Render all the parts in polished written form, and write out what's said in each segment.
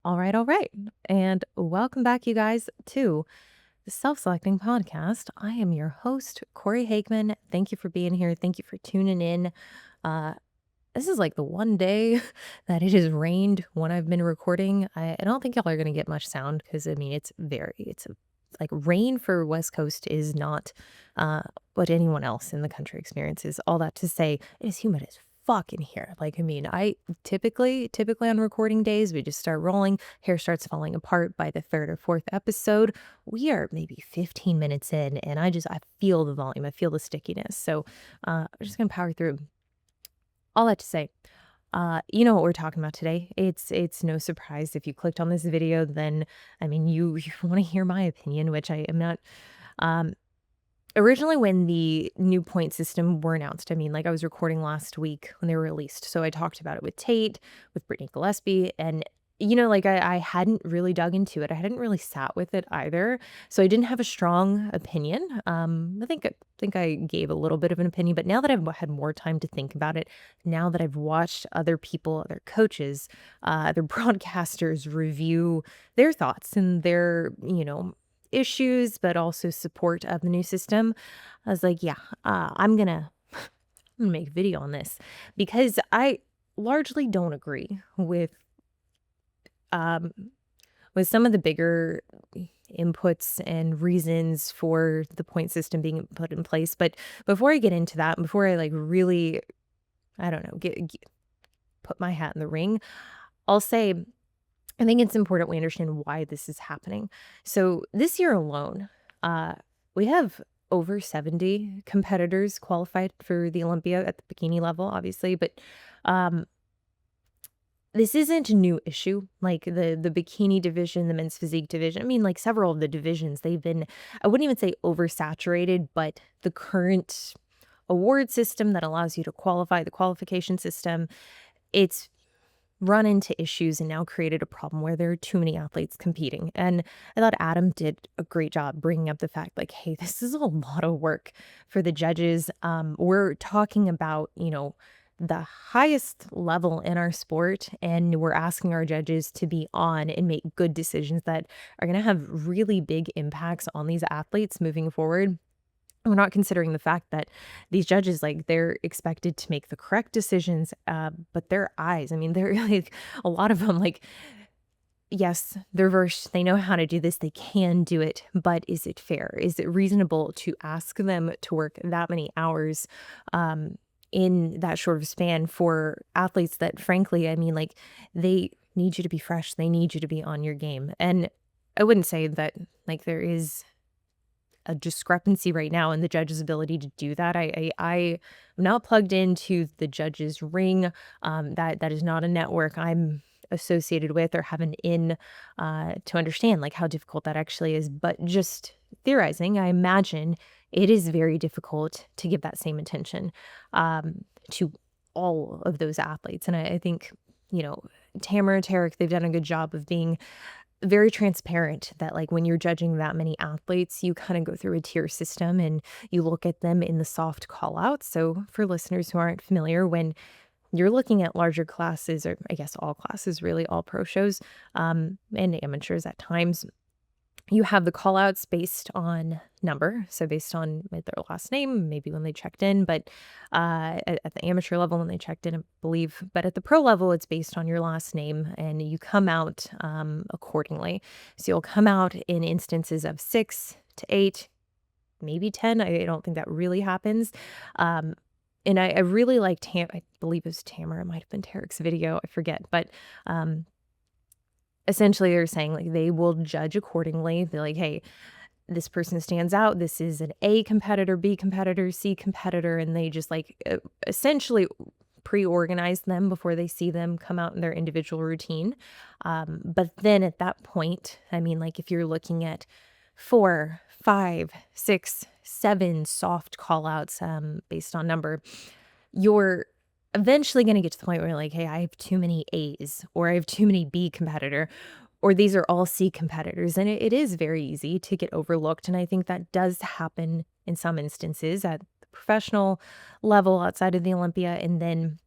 All right. And welcome back, you guys, to the Self Selecting Podcast. I am your host, Corey Hageman. Thank you for being here. Thank you for tuning in. Uh, this is like the one day that it has rained when I've been recording. I don't think y'all are going to get much sound because, I mean, it's a, like rain for West Coast is not uh, what anyone else in the country experiences. All that to say, it is humid as fuck in here. Like, I mean, I typically on recording days, we just start rolling, hair starts falling apart by the third or fourth episode. We are maybe 15 minutes in, and I feel the volume, I feel the stickiness. So I'm just gonna power through. All that to say, you know what we're talking about today. It's no surprise if you clicked on this video, then I mean you want to hear my opinion, which I am not. Um, Originally, when the new point system were announced, I mean, like I was recording last week when they were released, so I talked about it with Tate, with Brittany Gillespie, and like I hadn't really dug into it. I hadn't really sat with it either, so I didn't have a strong opinion. I think I gave a little bit of an opinion, but now that I've had more time to think about it, now that I've watched other people, other coaches, other broadcasters review their thoughts and their issues, but also support of the new system. I was like, yeah, I'm gonna make a video on this because I largely don't agree um with some of the bigger inputs and reasons for the point system being put in place. But before I get into that, before I like really, I don't know, put my hat in the ring, I'll say I think it's important we understand why this is happening. So this year alone, uh, we have over 70 competitors qualified for the Olympia at the bikini level, obviously, but um, this isn't a new issue. Like the bikini division, the men's physique division. I mean, like several of the divisions, they've been, I wouldn't even say oversaturated, but the current award system that allows you to qualify, the qualification system, it's run into issues and now created a problem where there are too many athletes competing. And I thought Adam did a great job bringing up the fact, like, hey, this is a lot of work for the judges. We're talking about, the highest level in our sport, and we're asking our judges to be on and make good decisions that are going to have really big impacts on these athletes moving forward. We're not considering the fact that these judges, like, they're expected to make the correct decisions, but their eyes, I mean, they're like a lot of them, like, yes, they're versed, they know how to do this, they can do it, but is it fair? Is it reasonable to ask them to work that many hours, um, in that short of span for athletes that, frankly, I mean, like, they need you to be fresh, they need you to be on your game. And I wouldn't say that, like, there is a discrepancy right now in the judge's ability to do that. I'm not plugged into the judge's ring. That is not a network I'm associated with or have an in to understand like how difficult that actually is. But just theorizing, I imagine it is very difficult to give that same attention to all of those athletes. And I think, you know, Tamara, Tarek, they've done a good job of being very transparent that like when you're judging that many athletes, you kind of go through a tier system and you look at them in the soft call out. So for listeners who aren't familiar, when you're looking at larger classes, or I guess all classes, really all pro shows, and amateurs at times, you have the call outs based on number, so based on their last name, maybe when they checked in, but at the amateur level when they checked in, I believe. But at the pro level, it's based on your last name, and you come out accordingly. So you'll come out in instances of 6 to 8, maybe 10. I don't think that really happens. Um, and I really like I believe it was Tamara, it might have been Tarek's video, I forget, but essentially, they're saying, like, they will judge accordingly. They're like, "Hey, this person stands out. This is an A competitor, B competitor, C competitor," and they just, like, essentially pre-organize them before they see them come out in their individual routine. But then at that point, I mean, like, if you're looking at 4, 5, 6, 7 soft call-outs, based on number, you're eventually gonna get to the point where you're like, "Hey, I have too many A's," or "I have too many B competitor," or "These are all C competitors," and it is very easy to get overlooked, and I think that does happen in some instances at the professional level outside of the Olympia, and then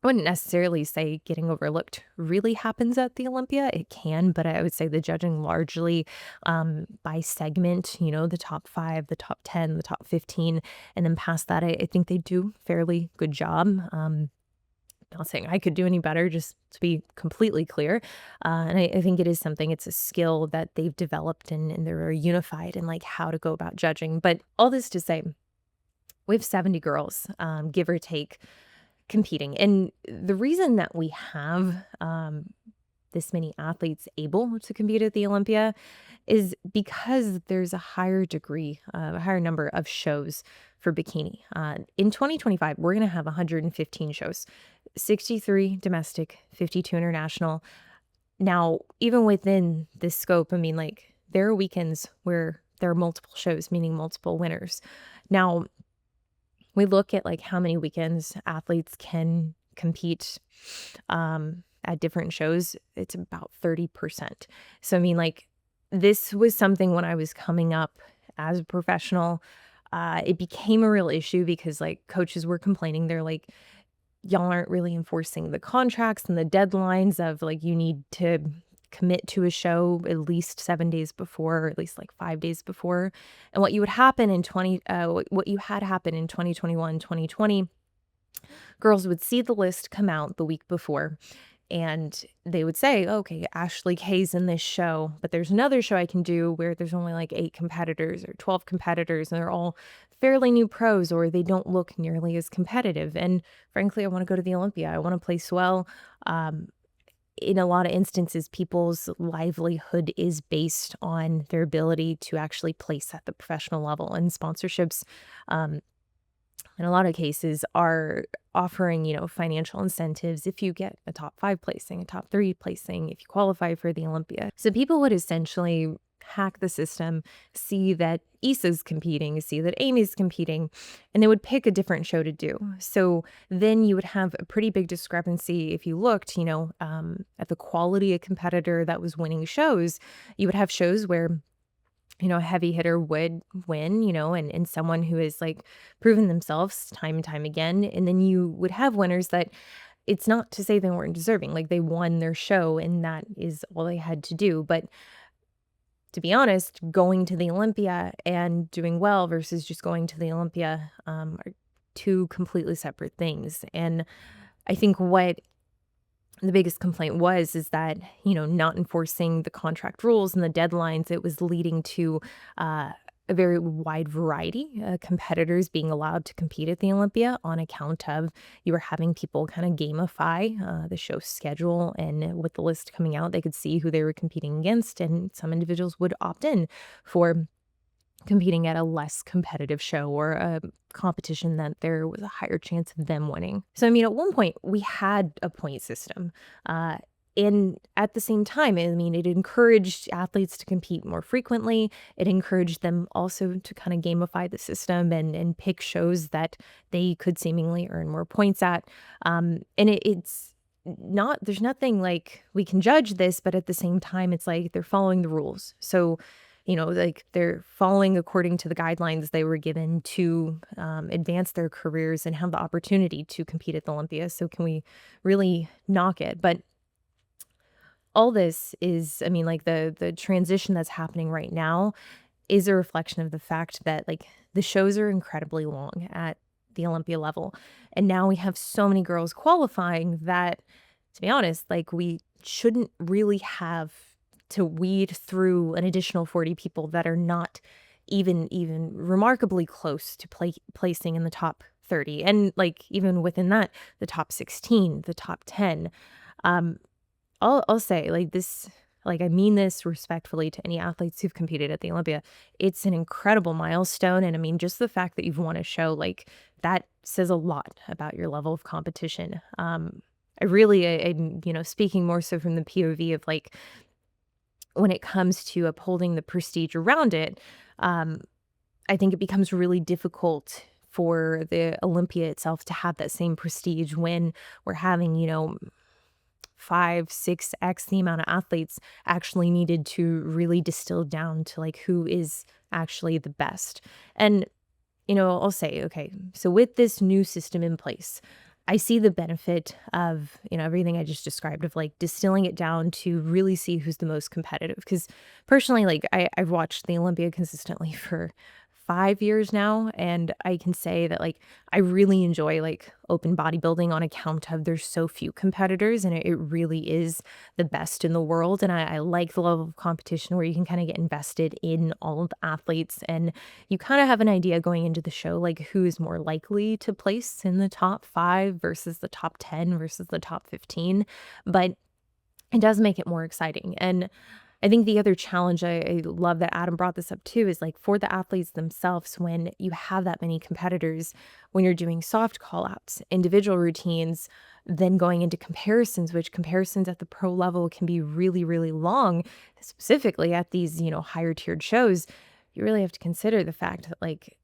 I wouldn't necessarily say getting overlooked really happens at the Olympia. It can, but I would say the judging largely by segment, the top 5, the top 10, the top 15, and then past that, I think they do fairly good job. Not saying I could do any better, just to be completely clear. And I think it is something, it's a skill that they've developed and they're very unified in like how to go about judging. But all this to say, we have 70 girls, give or take, competing. And the reason that we have this many athletes able to compete at the Olympia is because there's a higher degree, a higher number of shows for bikini. In 2025, we're going to have 115 shows, 63 domestic, 52 international. Now, even within this scope, I mean, like, there are weekends where there are multiple shows, meaning multiple winners. Now, we look at like how many weekends athletes can compete at different shows. It's about 30%. So, I mean, like, this was something when I was coming up as a professional, it became a real issue because like coaches were complaining. They're like, y'all aren't really enforcing the contracts and the deadlines of like, you need to commit to a show at least 7 days before, or at least like 5 days before. And what you would happen in 20, what you had happen in 2021, 2020, girls would see the list come out the week before and they would say, okay, Ashley Kay's in this show, but there's another show I can do where there's only like 8 competitors or 12 competitors and they're all fairly new pros or they don't look nearly as competitive. And frankly, I want to go to the Olympia. I want to place well. In a lot of instances, people's livelihood is based on their ability to actually place at the professional level, and sponsorships, um, in a lot of cases are offering, financial incentives if you get a top 5 placing, a top 3 placing, if you qualify for the Olympia. So people would essentially hack the system, see that Issa's competing, see that Amy's competing, and they would pick a different show to do. So then you would have a pretty big discrepancy if you looked, at the quality of competitor that was winning shows. You would have shows where a heavy hitter would win, and someone who has like proven themselves time and time again. And then you would have winners that it's not to say they weren't deserving, like they won their show and that is all they had to do. But to be honest, going to the Olympia and doing well versus just going to the Olympia are two completely separate things. And I think what the biggest complaint is that, not enforcing the contract rules and the deadlines, it was leading to a very wide variety of competitors being allowed to compete at the Olympia on account of you were having people kind of gamify the show schedule. And with the list coming out, they could see who they were competing against. And some individuals would opt in for competing at a less competitive show or a competition that there was a higher chance of them winning. So, I mean, at one point we had a point system. And at the same time, I mean, it encouraged athletes to compete more frequently. It encouraged them also to kind of gamify the system and pick shows that they could seemingly earn more points at. And it's not, there's nothing like we can judge this, but at the same time, it's like they're following the rules. So, like they're following according to the guidelines they were given to advance their careers and have the opportunity to compete at the Olympia. So can we really knock it? But all this is, I mean, like the transition that's happening right now is a reflection of the fact that like the shows are incredibly long at the Olympia level. And now we have so many girls qualifying that, to be honest, like we shouldn't really have to weed through an additional 40 people that are not even remarkably close to placing in the top 30. And like even within that, the top 16, the top 10. I'll say like this, like I mean this respectfully to any athletes who've competed at the Olympia. It's an incredible milestone. And I mean, just the fact that you've won a show, like that says a lot about your level of competition. I'm, speaking more so from the POV of like, when it comes to upholding the prestige around it, I think it becomes really difficult for the Olympia itself to have that same prestige when we're having, 5, 6x the amount of athletes actually needed to really distill down to like who is actually the best. And, I'll say, okay, so with this new system in place, I see the benefit of, everything I just described of like distilling it down to really see who's the most competitive. Because personally, like I've watched the Olympia consistently for 5 years now, and I can say that like I really enjoy like open bodybuilding on account of there's so few competitors, and it really is the best in the world. And I like the level of competition where you can kind of get invested in all of the athletes, and you kind of have an idea going into the show, like who is more likely to place in the top 5 versus the top 10 versus the top 15. But it does make it more exciting. And I think the other challenge, I love that Adam brought this up too, is like for the athletes themselves, when you have that many competitors, when you're doing soft call outs, individual routines, then going into comparisons, which comparisons at the pro level can be really, really long, specifically at these, higher tiered shows. You really have to consider the fact that like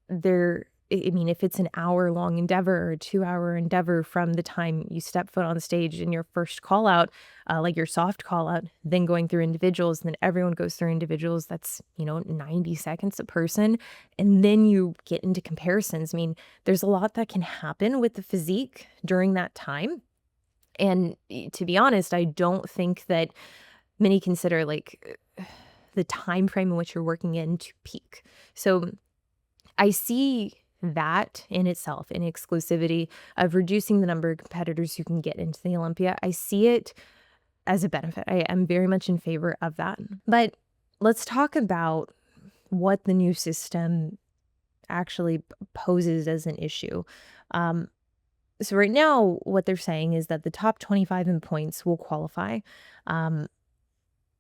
I mean, if it's an hour long endeavor or a 2 hour endeavor from the time you step foot on stage in your first call out, like your soft call out, then going through individuals, and then everyone goes through individuals, that's, 90 seconds a person. And then you get into comparisons. I mean, there's a lot that can happen with the physique during that time. And to be honest, I don't think that many consider like the time frame in which you're working in to peak. So I see that in itself, in exclusivity of reducing the number of competitors who can get into the Olympia. I see it as a benefit. I am very much in favor of that. But let's talk about what the new system actually poses as an issue. Um, so right now, what they're saying is that the top 25 in points will qualify. Um,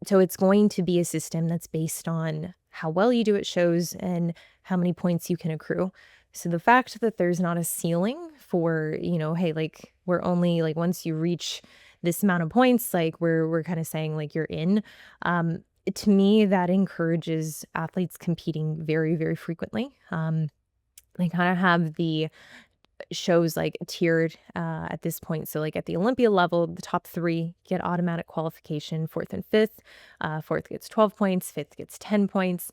so it's going to be a system that's based on how well you do at shows and how many points you can accrue. So the fact that there's not a ceiling for, hey, like we're only like once you reach this amount of points, like we're kind of saying like you're in. To me, that encourages athletes competing very, very frequently. They kind of have the shows like tiered at this point. So like at the Olympia level, the top 3 get automatic qualification, 4th and 5th. 4th gets 12 points, 5th gets 10 points.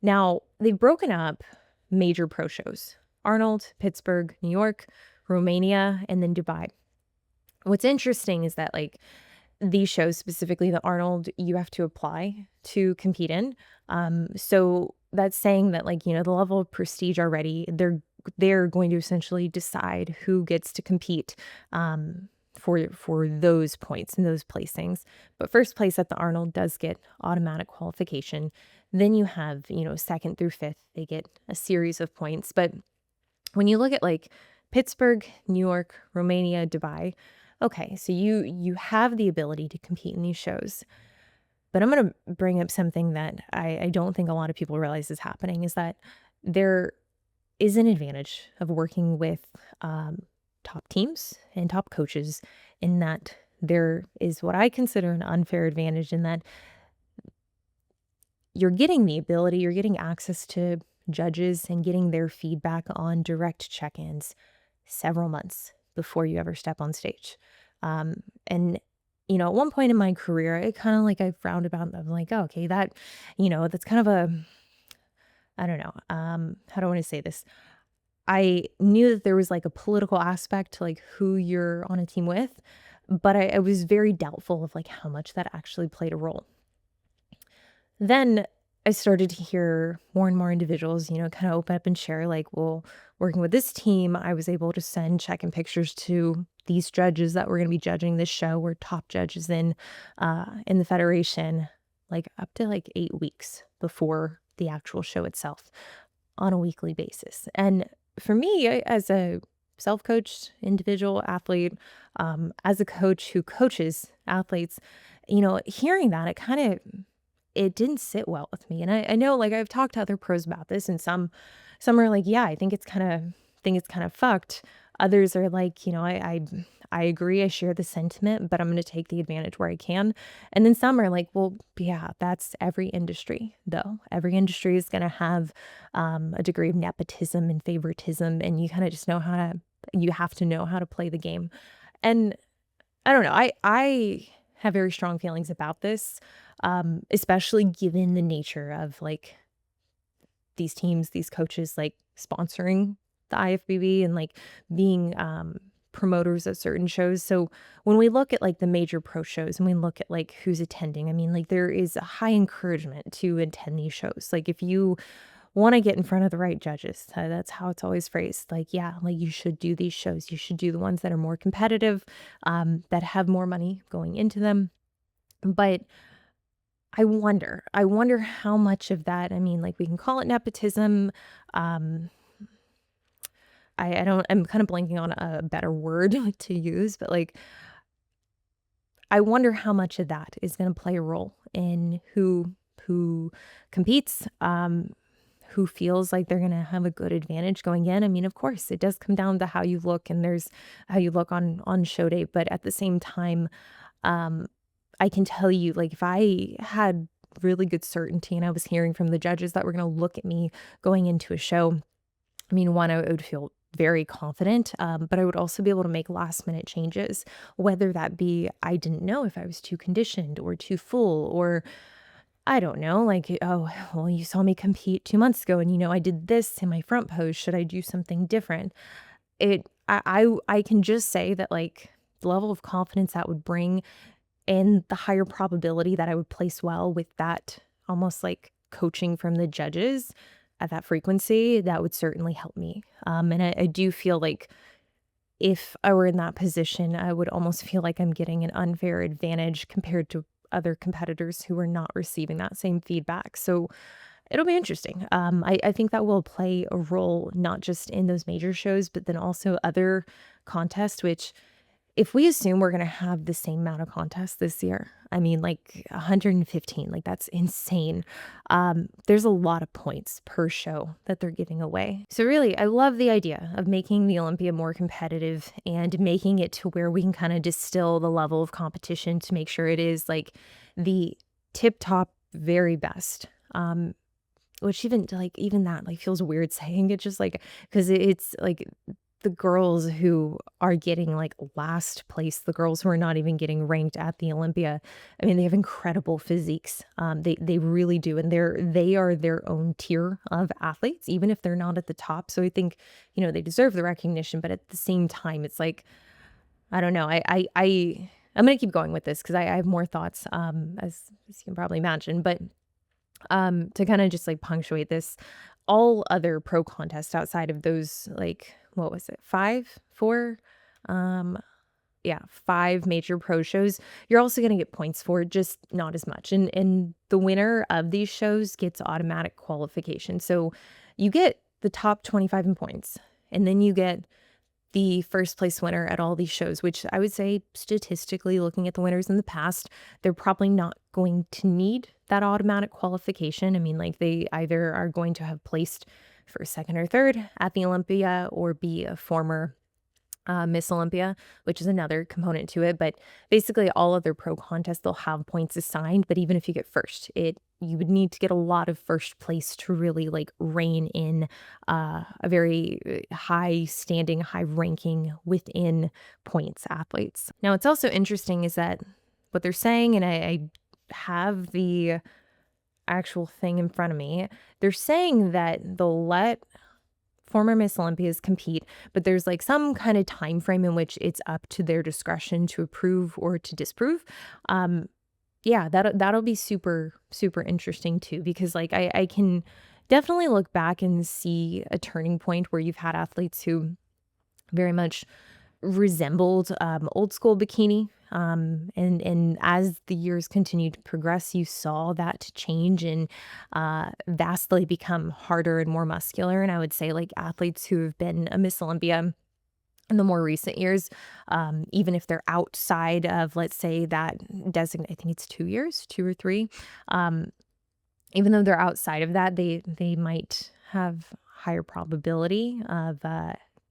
Now they've broken up major pro shows: Arnold, Pittsburgh, New York, Romania, and then Dubai. What's interesting is that like these shows, specifically the Arnold, you have to apply to compete in. So that's saying that like, the level of prestige already, they're going to essentially decide who gets to compete for those points and those placings. But first place at the Arnold does get automatic qualification. Then you have, 2nd through 5th, they get a series of points. But when you look at like Pittsburgh, New York, Romania, Dubai, okay, so you have the ability to compete in these shows. But I'm going to bring up something that I don't think a lot of people realize is happening, is that there is an advantage of working with top teams and top coaches, in that there is what I consider an unfair advantage, in that you're getting access to judges and getting their feedback on direct check-ins several months before you ever step on stage. And at one point in my career, I frowned about, I'm like, oh, okay, that's kind of I don't know, how do I want to say this? I knew that there was like a political aspect to like who you're on a team with, but I was very doubtful of like how much that actually played a role. Then I started to hear more and more individuals, kind of open up and share like, well, working with this team, I was able to send check-in pictures to these judges that were going to be judging this show. We're top judges in the federation, like up to like 8 weeks before the actual show itself, on a weekly basis. And for me, as a self-coached individual athlete, as a coach who coaches athletes, hearing that, it didn't sit well with me. And I know, like, I've talked to other pros about this, and some are like, yeah, I think it's kind of fucked. Others are like, I agree, I share the sentiment, but I'm going to take the advantage where I can. And then some are like, well, yeah, that's every industry, though. Every industry is going to have a degree of nepotism and favoritism, and you kind of just you have to know how to play the game. And I don't know, I have very strong feelings about this, especially given the nature of like these teams, these coaches like sponsoring the IFBB and like being promoters at certain shows. So when we look at like the major pro shows and we look at like who's attending, I mean, like there is a high encouragement to attend these shows. Like if you want to get in front of the right judges, that's how it's always phrased. Like, yeah, like you should do these shows. You should do the ones that are more competitive, that have more money going into them. But I wonder how much of that, I mean, like we can call it nepotism. Um, I don't, I'm kind of blanking on a better word to use, but like, I wonder how much of that is going to play a role in who competes, who feels like they're going to have a good advantage going in. I mean, of course, it does come down to how you look, and there's how you look on show day, but at the same time, um, I can tell you, like, if I had really good certainty and I was hearing from the judges that were going to look at me going into a show, I mean, one, I would feel very confident, but I would also be able to make last minute changes, whether that be I didn't know if I was too conditioned or too full, or I don't know, like, oh, well, you saw me compete 2 months ago and I did this in my front pose. Should I do something different? I can just say that, like, the level of confidence that would bring and the higher probability that I would place well with that almost like coaching from the judges at that frequency, that would certainly help me. And I do feel like if I were in that position, I would almost feel like I'm getting an unfair advantage compared to other competitors who are not receiving that same feedback. So it'll be interesting. I think that will play a role not just in those major shows, but then also other contests, which if we assume we're gonna have the same amount of contests this year, I mean, like 115, like that's insane. There's a lot of points per show that they're giving away. So really, I love the idea of making the Olympia more competitive and making it to where we can kind of distill the level of competition to make sure it is like the tip top very best. Which even that like feels weird saying it, just like because it's like the girls who are getting like last place, the girls who are not even getting ranked at the Olympia, I mean, they have incredible physiques. They really do, and they are their own tier of athletes, even if they're not at the top. So I think they deserve the recognition, but at the same time, it's like I don't know. I'm gonna keep going with this because I have more thoughts, as you can probably imagine, but to kind of just like punctuate this, all other pro contests outside of those, like, what was it? Five, four, um, yeah, five major pro shows. You're also going to get points for, just not as much. And the winner of these shows gets automatic qualification. So you get the top 25 in points, and then you get the first place winner at all these shows, which I would say statistically, looking at the winners in the past, they're probably not going to need that automatic qualification. I mean, like they either are going to have placed for second or third at the Olympia or be a former Miss Olympia, which is another component to it. But basically, all other pro contests, they'll have points assigned. But even if you get first, you would need to get a lot of first place to really like rein in a very high standing, high ranking within points athletes. Now, what's also interesting is that what they're saying, and I have the actual thing in front of me, they're saying that they'll let former Miss Olympias compete, but there's like some kind of time frame in which it's up to their discretion to approve or to disprove. Yeah, that'll be super, super interesting too, because like I can definitely look back and see a turning point where you've had athletes who very much resembled old school bikini. And as the years continued to progress, you saw that change and vastly become harder and more muscular. And I would say like athletes who have been a Miss Olympia in the more recent years, even if they're outside of, let's say, that designate, I think it's 2 years, 2 or 3. Even though they're outside of that, they might have higher probability of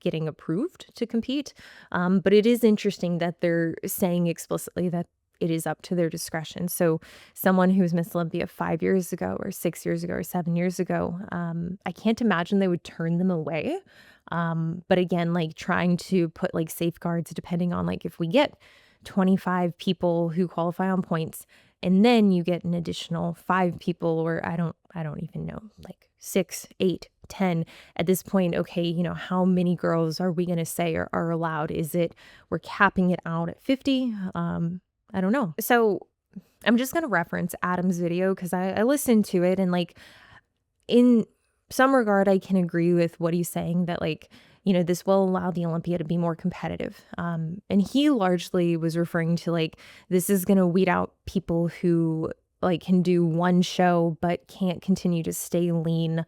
getting approved to compete. But it is interesting that they're saying explicitly that it is up to their discretion. So someone who's Miss Olympia 5 years ago or 6 years ago or 7 years ago, I can't imagine they would turn them away. But again, like trying to put like safeguards depending on like if we get 25 people who qualify on points And then you get an additional 5 people, or I don't even know, like 6, 8, 10 at this point. Okay, how many girls are we going to say are allowed? Is it we're capping it out at 50? I don't know. So I'm just going to reference Adam's video because I listened to it, and like in some regard, I can agree with what he's saying, that like, this will allow the Olympia to be more competitive. And he largely was referring to like, this is going to weed out people who like can do one show, but can't continue to stay lean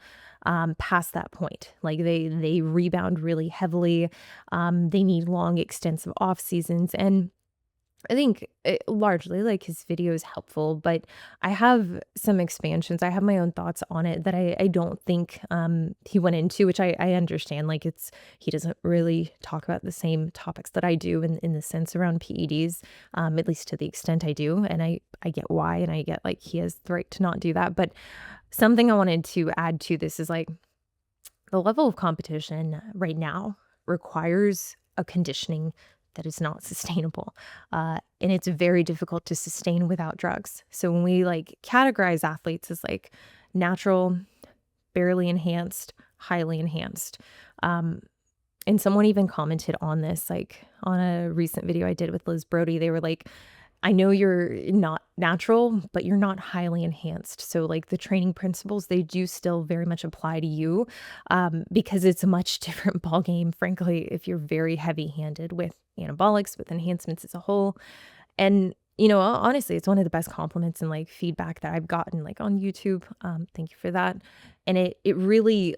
past that point. Like they rebound really heavily. They need long, extensive off seasons. And I think largely like his video is helpful, but I have some expansions. I have my own thoughts on it that I don't think he went into, which I understand. Like he doesn't really talk about the same topics that I do in the sense around PEDs, at least to the extent I do. And I get why, and I get like he has the right to not do that. But something I wanted to add to this is like the level of competition right now requires a conditioning that is not sustainable. And it's very difficult to sustain without drugs. So when we like categorize athletes as like natural, barely enhanced, highly enhanced, and someone even commented on this, like on a recent video I did with Liz Brody, they were like, I know you're not natural, but you're not highly enhanced. So like the training principles, they do still very much apply to you, because it's a much different ballgame, frankly, if you're very heavy handed with anabolics, with enhancements as a whole. And, honestly, it's one of the best compliments and like feedback that I've gotten like on YouTube. Thank you for that. And it really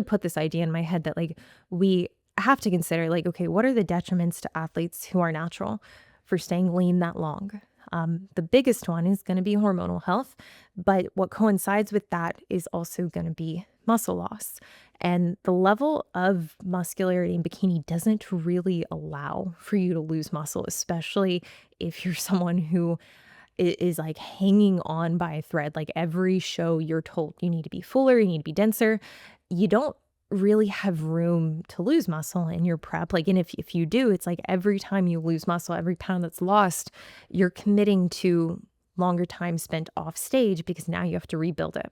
put this idea in my head that like we have to consider like, okay, what are the detriments to athletes who are natural for staying lean that long? The biggest one is going to be hormonal health, but what coincides with that is also going to be muscle loss. And the level of muscularity in bikini doesn't really allow for you to lose muscle, especially if you're someone who is like hanging on by a thread. Like every show you're told you need to be fuller, you need to be denser. You don't really have room to lose muscle in your prep. Like, and if you do, it's like every time you lose muscle, every pound that's lost, you're committing to longer time spent off stage because now you have to rebuild it.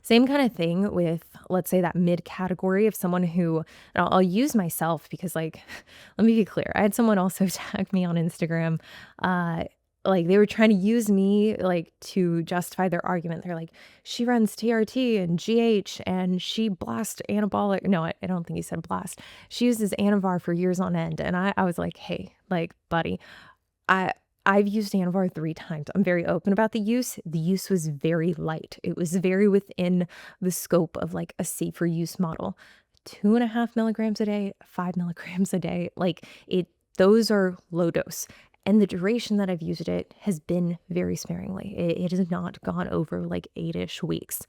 Same kind of thing with, let's say, that mid category of someone who, and I'll use myself because like, let me be clear. I had someone also tag me on Instagram, like they were trying to use me like to justify their argument. They're like, she runs TRT and GH and she blasts anabolic. No, I don't think he said blast. She uses Anavar for years on end. And I was like, hey, like, buddy, I've used Anavar 3 times. I'm very open about the use. The use was very light. It was very within the scope of like a safer use model. 2.5 milligrams a day, 5 milligrams a day. Like those are low dose. And the duration that I've used it has been very sparingly. It has not gone over like 8-ish weeks.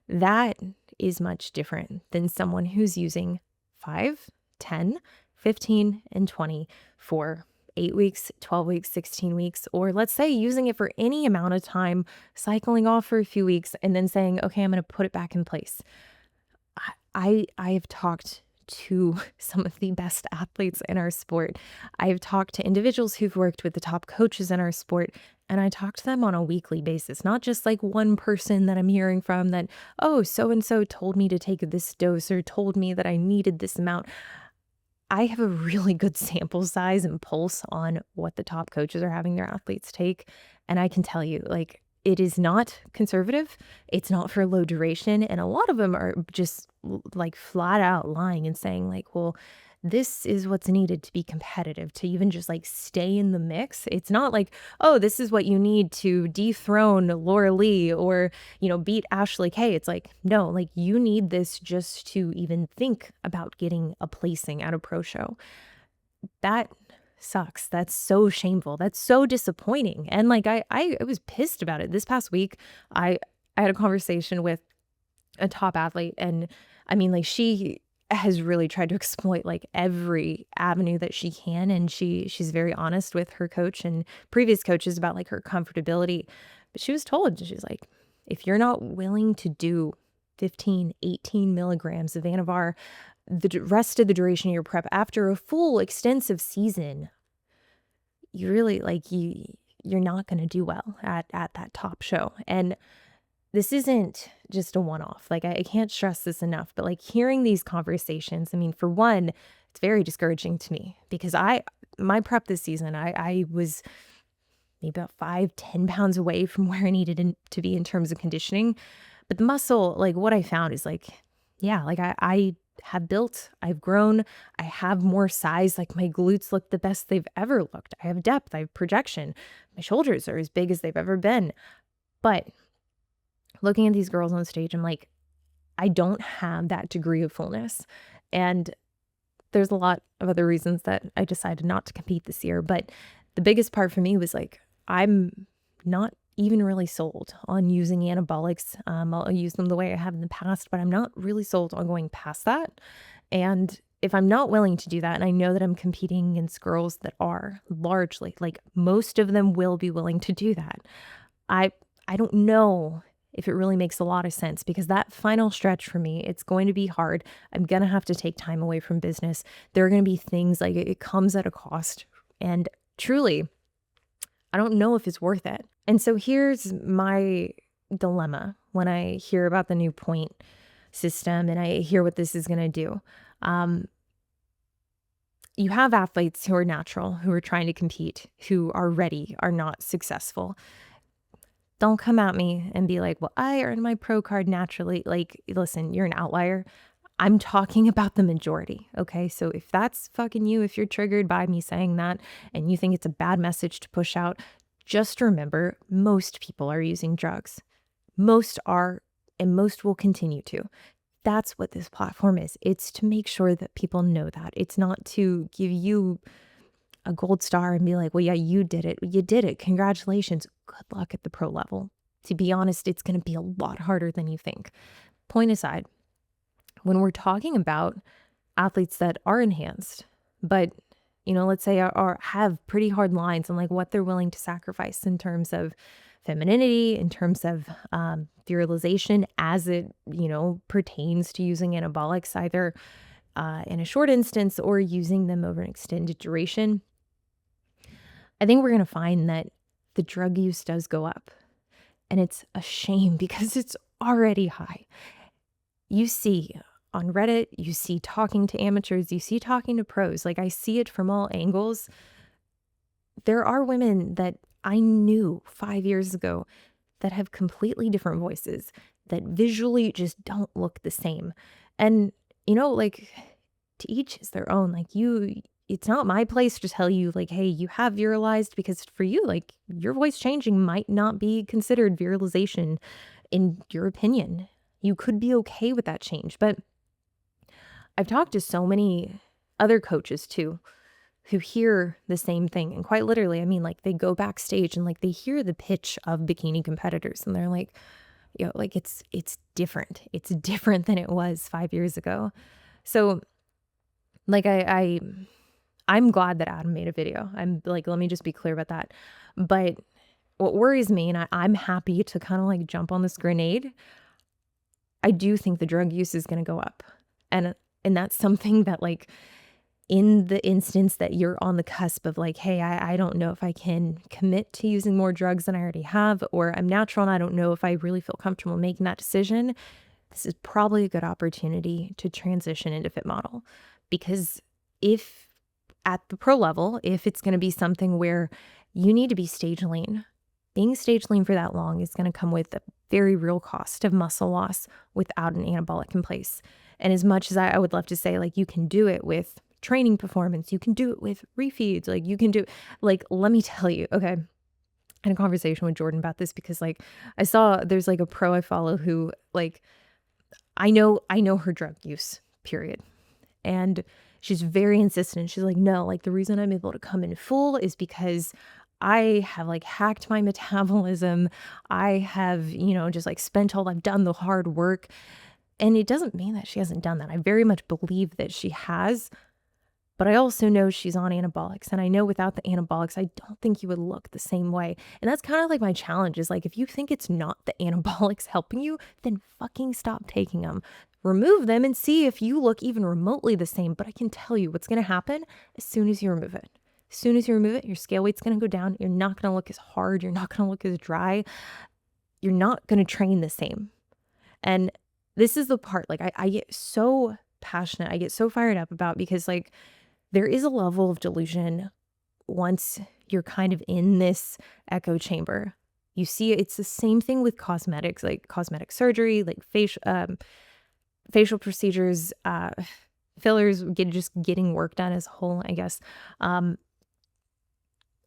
That is much different than someone who's using 5, 10, 15, and 20 for 8 weeks, 12 weeks, 16 weeks, or let's say using it for any amount of time, cycling off for a few weeks, and then saying, okay, I'm going to put it back in place. I have talked to some of the best athletes in our sport. I've talked to individuals who've worked with the top coaches in our sport, and I talk to them on a weekly basis, not just like one person that I'm hearing from that, oh, so-and-so told me to take this dose or told me that I needed this amount. I have a really good sample size and pulse on what the top coaches are having their athletes take. And I can tell you, like, it is not conservative. It's not for low duration. And a lot of them are just like flat out lying and saying like, well, this is what's needed to be competitive, to even just like stay in the mix. It's not like, oh, this is what you need to dethrone Laura Lee or, beat Ashley Kay. It's like, no, like you need this just to even think about getting a placing at a pro show. That sucks. That's so shameful. That's so disappointing. And like, I was pissed about it. This past week, I had a conversation with a top athlete, and I mean, like she has really tried to exploit like every avenue that she can. And she's very honest with her coach and previous coaches about like her comfortability. But she was told, she's like, if you're not willing to do 15, 18 milligrams of Anavar the rest of the duration of your prep after a full extensive season, you really like you're not going to do well at that top show. And this isn't just a one-off. Like I can't stress this enough, but like hearing these conversations, I mean, for one, it's very discouraging to me because my prep this season, I was maybe about 5-10 pounds away from where I needed to be in terms of conditioning. But the muscle, like what I found is like, yeah, like I have built, I've grown, I have more size. Like my glutes look the best they've ever looked. I have depth, I have projection. My shoulders are as big as they've ever been. But looking at these girls on stage, I'm like, I don't have that degree of fullness. And there's a lot of other reasons that I decided not to compete this year. But the biggest part for me was like, I'm not even really sold on using anabolics. I'll use them the way I have in the past, but I'm not really sold on going past that. And if I'm not willing to do that, and I know that I'm competing against girls that are largely, like most of them will be willing to do that, I don't know if it really makes a lot of sense because that final stretch for me, it's going to be hard. I'm going to have to take time away from business. There are going to be things like it comes at a cost. And truly, I don't know if it's worth it. And so here's my dilemma when I hear about the new point system and I hear what this is going to do. You have athletes who are natural, who are trying to compete, who are ready, are not successful. Don't come at me and be like, well, I earned my pro card naturally. Like, listen, you're an outlier. I'm talking about the majority. Okay. So if that's fucking you, if you're triggered by me saying that and you think it's a bad message to push out, just remember most people are using drugs. Most are, and most will continue to. That's what this platform is. It's to make sure that people know that. It's not to give you a gold star and be like, well, yeah, you did it. You did it. Congratulations. Good luck at the pro level. To be honest, it's going to be a lot harder than you think. Point aside, when we're talking about athletes that are enhanced, but let's say have pretty hard lines on like what they're willing to sacrifice in terms of femininity, in terms of virilization as it, pertains to using anabolics, either in a short instance or using them over an extended duration. I think we're going to find that the drug use does go up. And it's a shame because it's already high. You see on Reddit, you see talking to amateurs, you see talking to pros. Like I see it from all angles. There are women that I knew 5 years ago that have completely different voices that visually just don't look the same. And, like to each is their own. Like it's not my place to tell you like, hey, you have virilized, because for you, like your voice changing might not be considered virilization in your opinion. You could be okay with that change. But I've talked to so many other coaches too, who hear the same thing. And quite literally, I mean, like they go backstage and like they hear the pitch of bikini competitors and they're like, like it's different. It's different than it was 5 years ago. So like I'm glad that Adam made a video. I'm like, let me just be clear about that. But what worries me, and I'm happy to kind of like jump on this grenade, I do think the drug use is going to go up. And that's something that like in the instance that you're on the cusp of like, hey, I don't know if I can commit to using more drugs than I already have, or I'm natural and I don't know if I really feel comfortable making that decision, this is probably a good opportunity to transition into fit model. Because if at the pro level, if it's going to be something where you need to be stage lean, being stage lean for that long is going to come with a very real cost of muscle loss without an anabolic in place. And as much as I would love to say, like, you can do it with training performance, you can do it with refeeds, like you can do, like, let me tell you, okay, I had a conversation with Jordan about this because like I saw there's like a pro I follow who like, I know her drug use, period. And she's very insistent. She's like, no, like the reason I'm able to come in full is because I have like hacked my metabolism. I have, just like I've done the hard work. And it doesn't mean that she hasn't done that. I very much believe that she has, but I also know she's on anabolics. And I know without the anabolics, I don't think you would look the same way. And that's kind of like my challenge is like, if you think it's not the anabolics helping you, then fucking stop taking them. Remove them and see if you look even remotely the same. But I can tell you what's going to happen as soon as you remove it. As soon as you remove it, your scale weight's going to go down. You're not going to look as hard. You're not going to look as dry. You're not going to train the same. And this is the part, like, I get so passionate. I get so fired up about, because like there is a level of delusion once you're kind of in this echo chamber. You see, it's the same thing with cosmetics, like cosmetic surgery, like facial procedures, fillers, just getting work done as a whole, I guess.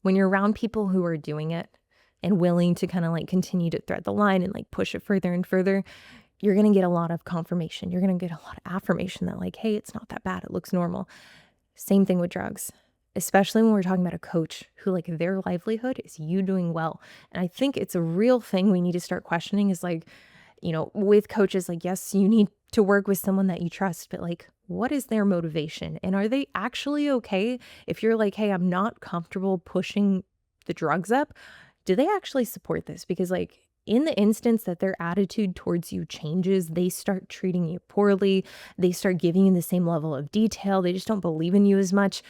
When you're around people who are doing it and willing to kind of like continue to thread the line and like push it further and further, you're going to get a lot of confirmation. You're going to get a lot of affirmation that like, hey, it's not that bad. It looks normal. Same thing with drugs, especially when we're talking about a coach who like their livelihood is you doing well. And I think it's a real thing we need to start questioning is like, you know, with coaches, like, yes, you need to work with someone that you trust, but like, what is their motivation? And are they actually okay if you're like, hey, I'm not comfortable pushing the drugs up? Do they actually support this? Because like in the instance that their attitude towards you changes, they start treating you poorly, they start giving you the same level of detail, they just don't believe in you as much.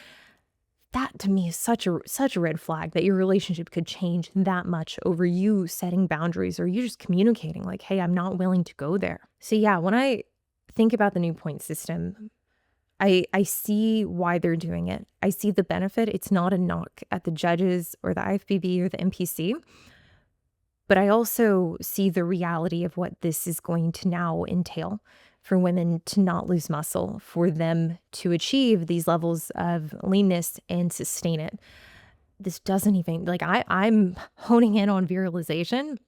That to me is such a red flag that your relationship could change that much over you setting boundaries or you just communicating like, hey, I'm not willing to go there. So yeah, when I think about the new point system, I see why they're doing it. I see the benefit. It's not a knock at the judges or the IFBB or the NPC, but I also see the reality of what this is going to now entail for women to not lose muscle, for them to achieve these levels of leanness and sustain it. This doesn't even, like, I'm honing in on virilization,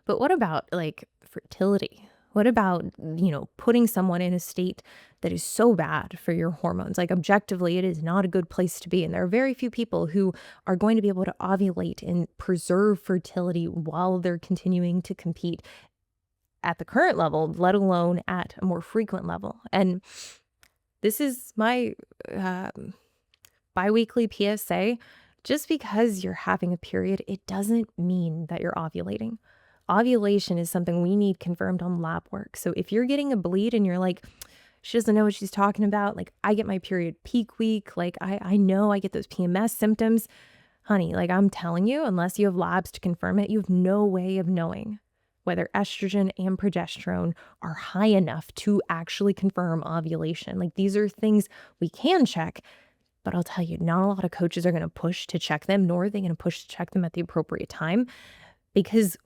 but what about like fertility? What about, you know, putting someone in a state that is so bad for your hormones? Like objectively, it is not a good place to be. And there are very few people who are going to be able to ovulate and preserve fertility while they're continuing to compete at the current level, let alone at a more frequent level. And this is my biweekly PSA. Just because you're having a period, it doesn't mean that you're ovulating. Ovulation is something we need confirmed on lab work. So if you're getting a bleed and you're like, she doesn't know what she's talking about, like I get my period peak week, like I know I get those PMS symptoms, honey, like I'm telling you, unless you have labs to confirm it, you have no way of knowing whether estrogen and progesterone are high enough to actually confirm ovulation. Like these are things we can check, but I'll tell you, not a lot of coaches are going to push to check them, nor are they going to push to check them at the appropriate time, because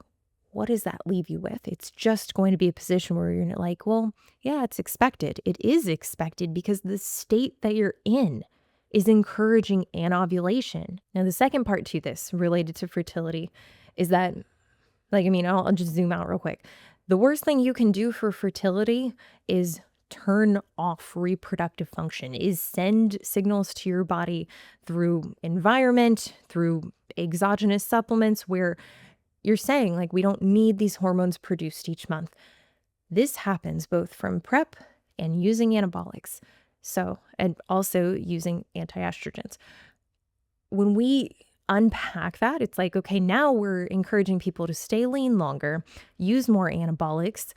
what does that leave you with? It's just going to be a position where you're like, well, yeah, it's expected. It is expected because the state that you're in is encouraging an ovulation. Now, the second part to this related to fertility is that, like, I mean, I'll just zoom out real quick. The worst thing you can do for fertility is turn off reproductive function, is send signals to your body through environment, through exogenous supplements where you're saying like, we don't need these hormones produced each month. This happens both from prep and using anabolics. So, and also using anti-estrogens. When we unpack that, it's like, okay, now we're encouraging people to stay lean longer, use more anabolics.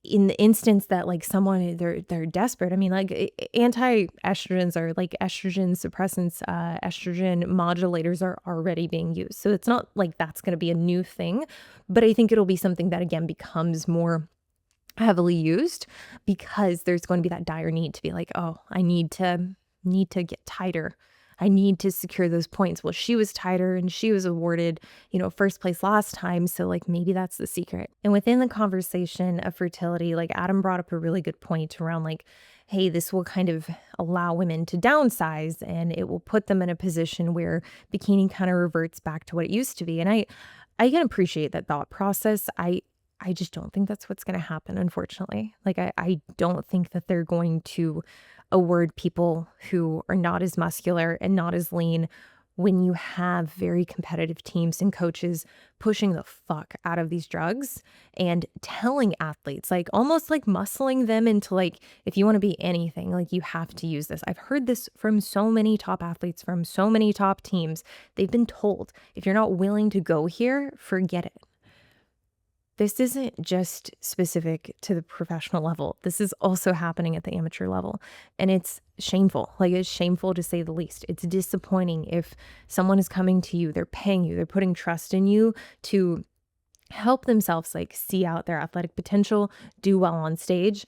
In the instance that like someone, they're desperate. I mean, like anti-estrogens are like estrogen suppressants, estrogen modulators are already being used. So it's not like that's going to be a new thing, but I think it'll be something that again becomes more heavily used because there's going to be that dire need to be like, oh, I need to get tighter. I need to secure those points. Well, she was tighter and she was awarded, you know, first place last time. So like maybe that's the secret. And within the conversation of fertility, like Adam brought up a really good point around like, hey, this will kind of allow women to downsize and it will put them in a position where bikini kind of reverts back to what it used to be. And I can appreciate that thought process. I just don't think that's what's going to happen, unfortunately. Like, I don't think that they're going to award people who are not as muscular and not as lean when you have very competitive teams and coaches pushing the fuck out of these drugs and telling athletes, like almost like muscling them into like, if you want to be anything, like you have to use this. I've heard this from so many top athletes, from so many top teams. They've been told, if you're not willing to go here, forget it. this isn't just specific to the professional level. This is also happening at the amateur level. And it's shameful. Like, it's shameful to say the least. It's disappointing if someone is coming to you, they're paying you, they're putting trust in you to help themselves like see out their athletic potential, do well on stage,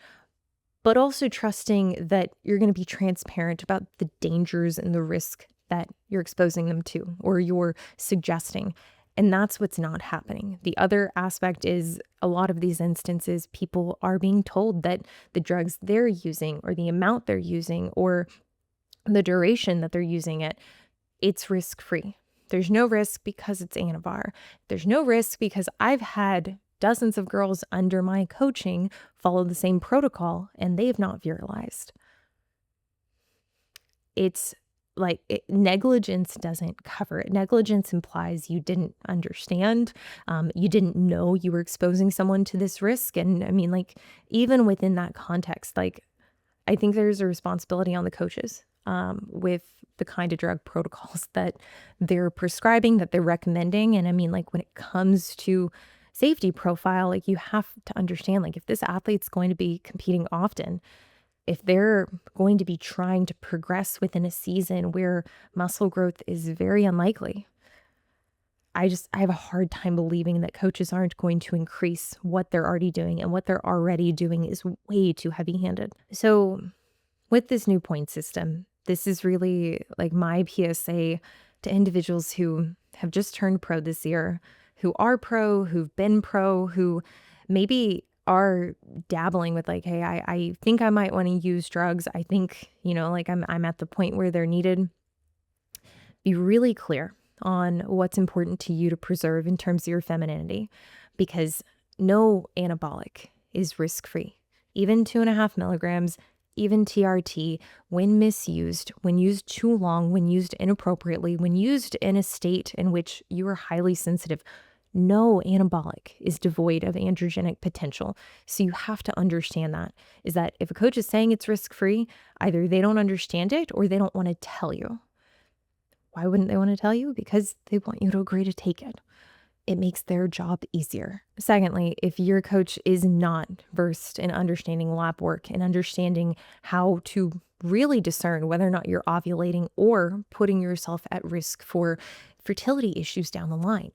but also trusting that you're going to be transparent about the dangers and the risk that you're exposing them to or you're suggesting. And that's what's not happening. The other aspect is a lot of these instances, people are being told that the drugs they're using or the amount they're using or the duration that they're using it, it's risk-free. There's no risk because it's Anavar. There's no risk because I've had dozens of girls under my coaching follow the same protocol and they've not virilized. It's like negligence doesn't cover it. Negligence implies you didn't understand, you didn't know you were exposing someone to this risk. And I mean, like, even within that context, like, I think there's a responsibility on the coaches with the kind of drug protocols that they're prescribing, that they're recommending. And I mean, like, when it comes to safety profile, like, you have to understand, like, if this athlete's going to be competing often, if they're going to be trying to progress within a season where muscle growth is very unlikely, I have a hard time believing that coaches aren't going to increase what they're already doing, and what they're already doing is way too heavy-handed. So with this new point system, this is really like my PSA to individuals who have just turned pro this year, who are pro, who've been pro, who maybe are dabbling with like, hey, I think I might want to use drugs. I think, like I'm at the point where they're needed. Be really clear on what's important to you to preserve in terms of your femininity, because no anabolic is risk-free. Even 2.5 milligrams, even TRT, when misused, when used too long, when used inappropriately, when used in a state in which you are highly sensitive, no anabolic is devoid of androgenic potential. So you have to understand that, is that if a coach is saying it's risk-free, either they don't understand it or they don't want to tell you. Why wouldn't they want to tell you? Because they want you to agree to take it. It makes their job easier. Secondly, if your coach is not versed in understanding lab work and understanding how to really discern whether or not you're ovulating or putting yourself at risk for fertility issues down the line,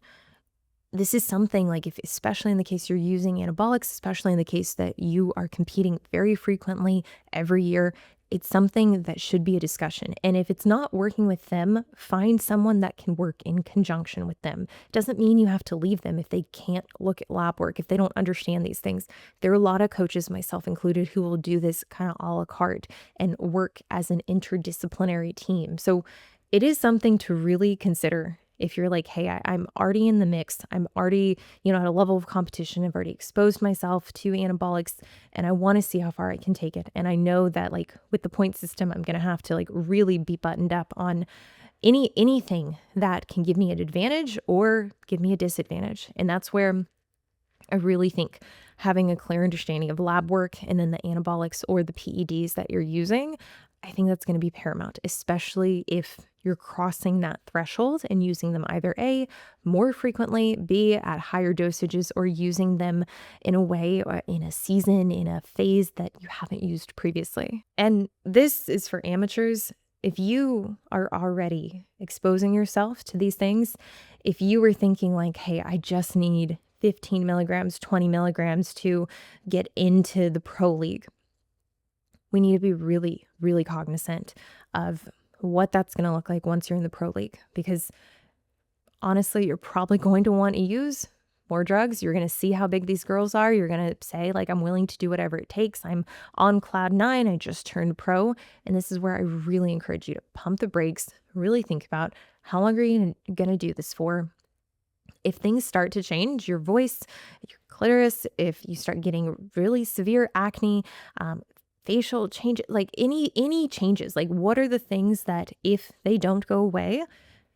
this is something like, if, especially in the case you're using anabolics, especially in the case that you are competing very frequently every year, it's something that should be a discussion. And if it's not working with them, find someone that can work in conjunction with them. Doesn't mean you have to leave them if they can't look at lab work, if they don't understand these things. There are a lot of coaches, myself included, who will do this kind of a la carte and work as an interdisciplinary team. So it is something to really consider. If you're like, hey, I'm already in the mix, I'm already, at a level of competition, I've already exposed myself to anabolics and I want to see how far I can take it. And I know that like with the point system, I'm going to have to like really be buttoned up on anything that can give me an advantage or give me a disadvantage. And that's where I really think having a clear understanding of lab work and then the anabolics or the PEDs that you're using, I think that's going to be paramount, especially if you're crossing that threshold and using them either A, more frequently, B, at higher dosages, or using them in a way or in a season, in a phase that you haven't used previously. And this is for amateurs. If you are already exposing yourself to these things, if you were thinking like, hey, I just need 15 milligrams, 20 milligrams to get into the pro league, we need to be really, really cognizant of what that's going to look like once you're in the pro league, because honestly, you're probably going to want to use more drugs. You're going to see how big these girls are. You're going to say like, I'm willing to do whatever it takes. I'm on cloud 9. I just turned pro. And this is where I really encourage you to pump the brakes, really think about how long are you going to do this for? If things start to change, your voice, your clitoris, if you start getting really severe acne, facial change, like any changes, like what are the things that if they don't go away,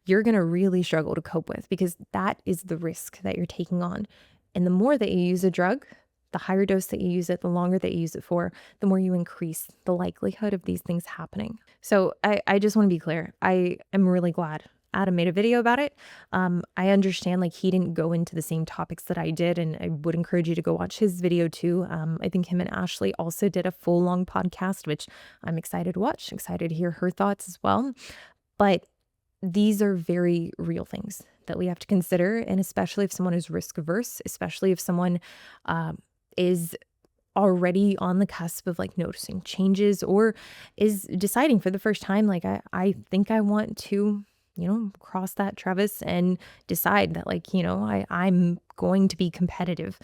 you're going to really struggle to cope with, because that is the risk that you're taking on. And the more that you use a drug, the higher dose that you use it, the longer that you use it for, the more you increase the likelihood of these things happening. So I just want to be clear. I am really glad Adam made a video about it. I understand like he didn't go into the same topics that I did, and I would encourage you to go watch his video too. I think him and Ashley also did a full long podcast, which I'm excited to watch, excited to hear her thoughts as well. But these are very real things that we have to consider. And especially if someone is risk averse, especially if someone is already on the cusp of like noticing changes or is deciding for the first time, like, I think I want to, cross that crevice and decide that like, I'm going to be competitive.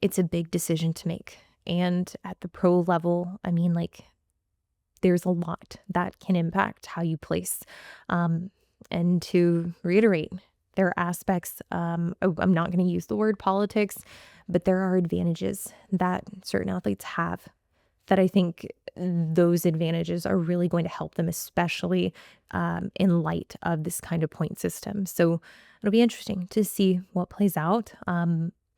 It's a big decision to make. And at the pro level, I mean, like, there's a lot that can impact how you place. And to reiterate, there are aspects, I'm not going to use the word politics, but there are advantages that certain athletes have that I think those advantages are really going to help them, especially in light of this kind of point system. So it'll be interesting to see what plays out.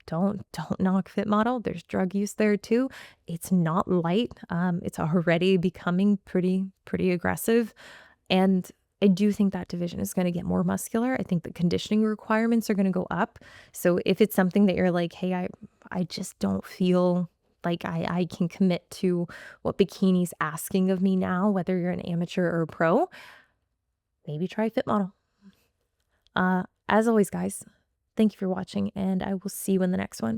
Don't knock fit model. There's drug use there too. It's not light. It's already becoming pretty aggressive, and I do think that division is going to get more muscular. I think the conditioning requirements are going to go up. So if it's something that you're like, hey, I just don't feel like I can commit to what Bikini's asking of me now, whether you're an amateur or a pro, maybe try fit model. As always, guys, thank you for watching, and I will see you in the next one.